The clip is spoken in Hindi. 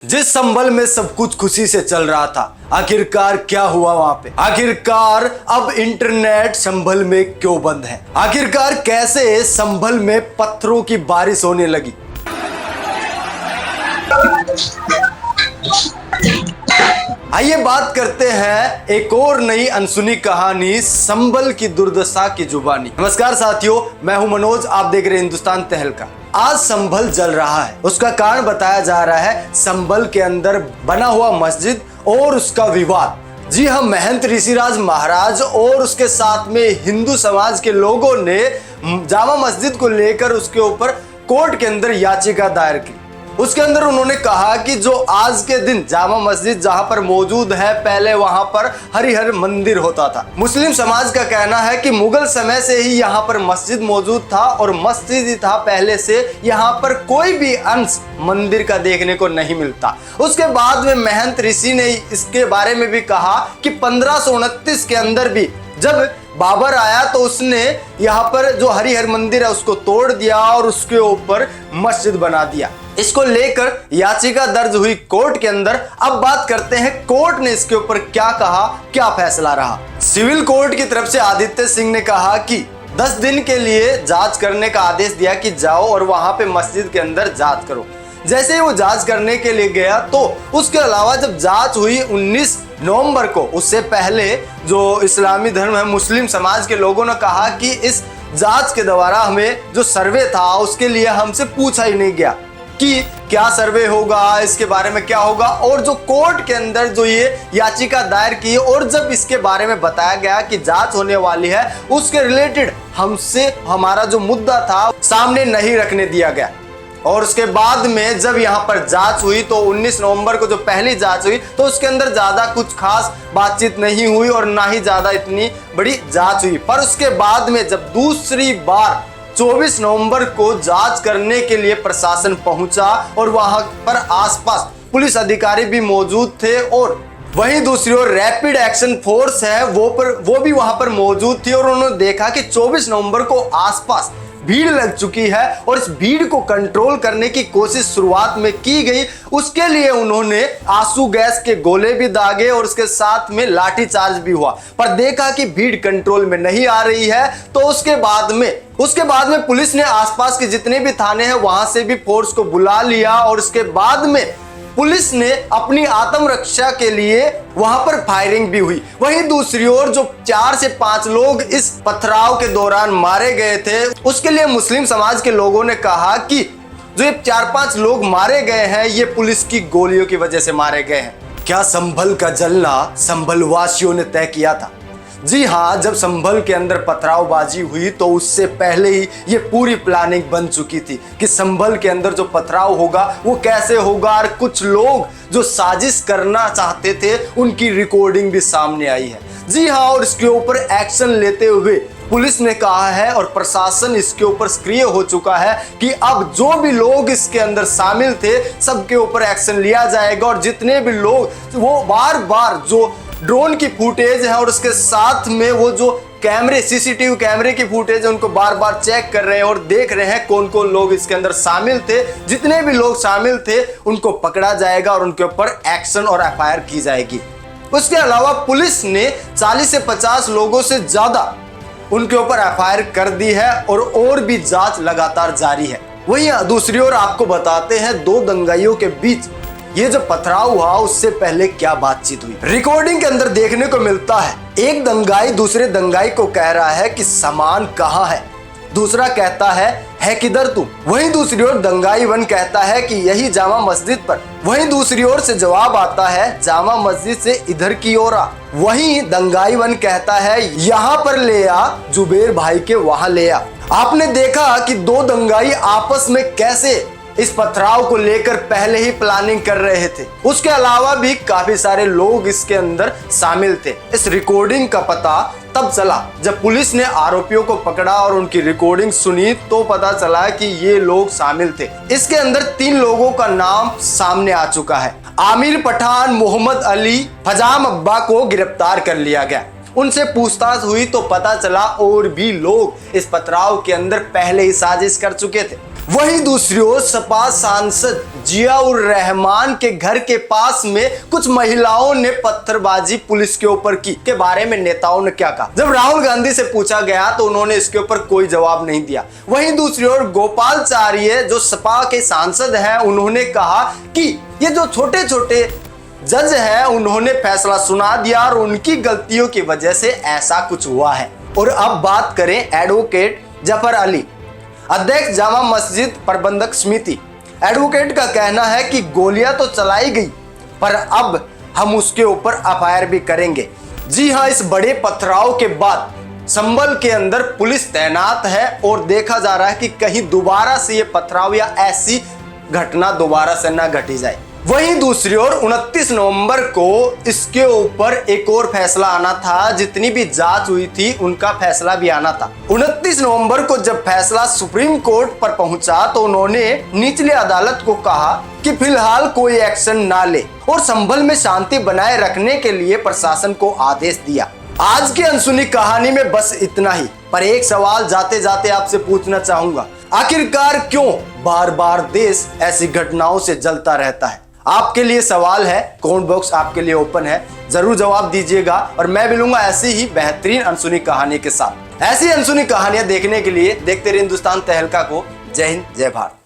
जिस संभल में सब कुछ खुशी से चल रहा था, आखिरकार क्या हुआ वहां पे? आखिरकार अब इंटरनेट संभल में क्यों बंद है? आखिरकार कैसे संभल में पत्थरों की बारिश होने लगी? आइए बात करते हैं एक और नई अनसुनी कहानी, संभल की दुर्दशा की जुबानी। नमस्कार साथियों, मैं हूं मनोज, आप देख रहे हैं हिंदुस्तान तहलका। आज संभल जल रहा है, उसका कारण बताया जा रहा है संभल के अंदर बना हुआ मस्जिद और उसका विवाद। जी हाँ, महंत ऋषिराज महाराज और उसके साथ में हिंदू समाज के लोगों ने जामा मस्जिद को लेकर उसके ऊपर कोर्ट के अंदर याचिका दायर की। उसके अंदर उन्होंने कहा कि जो आज के दिन जामा मस्जिद जहां पर मौजूद है, पहले वहां पर हरिहर मंदिर होता था। मुस्लिम समाज का कहना है कि मुगल समय से ही यहां पर मस्जिद मौजूद था और मस्जिद ही था पहले से, यहां पर कोई भी अंश मंदिर का देखने को नहीं मिलता। उसके बाद में महंत ऋषि ने इसके बारे में भी कहा कि 1529 के अंदर भी जब बाबर आया तो उसने यहाँ पर जो हरिहर मंदिर है उसको तोड़ दिया और उसके ऊपर मस्जिद बना दिया। इसको लेकर याचिका दर्ज हुई कोर्ट के अंदर। अब बात करते हैं कोर्ट ने इसके ऊपर क्या कहा, क्या फैसला रहा। सिविल कोर्ट की तरफ से आदित्य सिंह ने कहा कि 10 दिन के लिए जांच करने का आदेश दिया कि जाओ और वहां पे मस्जिद के अंदर जांच करो। जैसे ही वो जांच करने के लिए गया तो उसके अलावा जब जांच हुई 19 नवंबर को, उससे पहले जो इस्लामी धर्म है, मुस्लिम समाज के लोगों ने कहा कि इस जांच के द्वारा हमें जो सर्वे था उसके लिए हमसे पूछा ही नहीं गया कि क्या सर्वे होगा, इसके बारे में क्या होगा। और जो कोर्ट के अंदर जो ये याचिका दायर की और जब इसके बारे में बताया गया कि जांच होने वाली है, उसके रिलेटेड हमसे हमारा जो मुद्दा था सामने नहीं रखने दिया गया। और उसके बाद में जब यहाँ पर जांच हुई तो 19 नवंबर को जो पहली जांच हुई तो उसके अंदर ज्यादा कुछ खास बातचीत नहीं हुई और ना ही ज्यादा इतनी बड़ी जांच हुई। पर उसके बाद में जब दूसरी बार 24 नवंबर को जांच करने के लिए प्रशासन पहुंचा और वहां पर आसपास पुलिस अधिकारी भी मौजूद थे और वहीं दूसरी ओर रैपिड एक्शन फोर्स है वो भी वहां पर मौजूद थी। और उन्होंने देखा कि 24 नवंबर को आसपास भीड़ लग चुकी है और इस भीड़ को कंट्रोल करने की कोशिश शुरुआत में की गई। उसके लिए उन्होंने आंसू गैस के गोले भी दागे और उसके साथ में लाठी चार्ज भी हुआ। पर देखा कि भीड़ कंट्रोल में नहीं आ रही है तो उसके बाद में पुलिस ने आसपास के जितने भी थाने हैं वहां से भी फोर्स को बुला लिया और उसके बाद में पुलिस ने अपनी आत्मरक्षा के लिए वहां पर फायरिंग भी हुई। वहीं दूसरी ओर जो 4 से 5 लोग इस पथराव के दौरान मारे गए थे, उसके लिए मुस्लिम समाज के लोगों ने कहा कि जो ये 4-5 लोग मारे गए हैं ये पुलिस की गोलियों की वजह से मारे गए हैं। क्या संभल का जलना संभल वासियों ने तय किया था? जी हाँ, जब संभल के अंदर पथरावबाजी हुई तो उससे पहले ही ये पूरी प्लानिंग बन चुकी थी कि संभल के अंदर जो पथराव होगा वो कैसे होगा। और कुछ लोग जो साजिश करना चाहते थे उनकी रिकॉर्डिंग भी सामने आई है। जी हाँ, और इसके ऊपर एक्शन लेते हुए पुलिस ने कहा है और प्रशासन इसके ऊपर सक्रिय हो चुका है कि अब जो भी लोग इसके अंदर शामिल थे सबके ऊपर एक्शन लिया जाएगा। और जितने भी लोग वो बार बार जो ड्रोन की फुटेज है और उसके साथ में वो जो कैमरे, सीसीटीवी कैमरे की फुटेज है, उनको बार बार चेक कर रहे हैं और देख रहे हैं कौन कौन लोग इसके अंदर शामिल थे। जितने भी लोग शामिल थे उनको पकड़ा जाएगा और उनके ऊपर एक्शन और एफआईआर की जाएगी। उसके अलावा पुलिस ने 40 से 50 लोगों से ज्यादा उनके ऊपर एफआईआर कर दी है और भी जांच लगातार जारी है। वहीं दूसरी ओर आपको बताते हैं दो दंगाइयों के बीच ये जो पथराव हुआ उससे पहले क्या बातचीत हुई। रिकॉर्डिंग के अंदर देखने को मिलता है एक दंगाई दूसरे दंगाई को कह रहा है कि सामान कहाँ है, दूसरा कहता है किधर तुम। वहीं दूसरी ओर दंगाई 1 कहता है कि यही जामा मस्जिद पर। वहीं दूसरी ओर से जवाब आता है जामा मस्जिद से इधर की ओर आ। वहीं दंगाई 1 कहता है यहाँ पर ले आ, जुबेर भाई के वहां ले आ। आपने देखा कि दो दंगाई आपस में कैसे इस पथराव को लेकर पहले ही प्लानिंग कर रहे थे। उसके अलावा भी काफी सारे लोग इसके अंदर शामिल थे। इस रिकॉर्डिंग का पता तब चला जब पुलिस ने आरोपियों को पकड़ा और उनकी रिकॉर्डिंग सुनी तो पता चला कि ये लोग शामिल थे। इसके अंदर 3 लोगों का नाम सामने आ चुका है। आमिर पठान, मोहम्मद अली, फजाम अब्बा को गिरफ्तार कर लिया गया। उनसे पूछताछ हुई तो पता चला और भी लोग इस पथराव के अंदर पहले ही साजिश कर चुके थे। वहीं दूसरी ओर सपा सांसद जियाउर रहमान के घर के पास में कुछ महिलाओं ने पत्थरबाजी पुलिस के ऊपर की के बारे में नेताओं ने क्या कहा। जब राहुल गांधी से पूछा गया तो उन्होंने इसके ऊपर कोई जवाब नहीं दिया। वहीं दूसरी ओर गोपालाचारी जो सपा के सांसद हैं, उन्होंने कहा कि ये जो छोटे छोटे जज हैं उन्होंने फैसला सुना दिया और उनकी गलतियों की वजह से ऐसा कुछ हुआ है। और अब बात करें एडवोकेट जफर अली, अध्यक्ष जामा मस्जिद प्रबंधक समिति। एडवोकेट का कहना है कि गोलियां तो चलाई गई पर अब हम उसके ऊपर एफआईआर भी करेंगे। जी हां, इस बड़े पथराव के बाद संभल के अंदर पुलिस तैनात है और देखा जा रहा है कि कहीं दोबारा से ये पथराव या ऐसी घटना दोबारा से ना घटी जाए। वहीं दूसरी ओर 29 नवंबर को इसके ऊपर एक और फैसला आना था। जितनी भी जांच हुई थी उनका फैसला भी आना था। 29 नवंबर को जब फैसला सुप्रीम कोर्ट पर पहुंचा तो उन्होंने निचली अदालत को कहा कि फिलहाल कोई एक्शन ना ले और संभल में शांति बनाए रखने के लिए प्रशासन को आदेश दिया। आज की अनसुनी कहानी में बस इतना ही, पर एक सवाल जाते जाते आपसे पूछना चाहूंगा, आखिरकार क्यों बार बार देश ऐसी घटनाओं से जलता रहता है? आपके लिए सवाल है, कमेंट बॉक्स आपके लिए ओपन है, जरूर जवाब दीजिएगा और मैं मिलूंगा ऐसी ही बेहतरीन अनसुनी कहानी के साथ। ऐसी अनसुनी कहानियां देखने के लिए देखते रहिए हिंदुस्तान तहलका को। जय हिंद, जय भारत।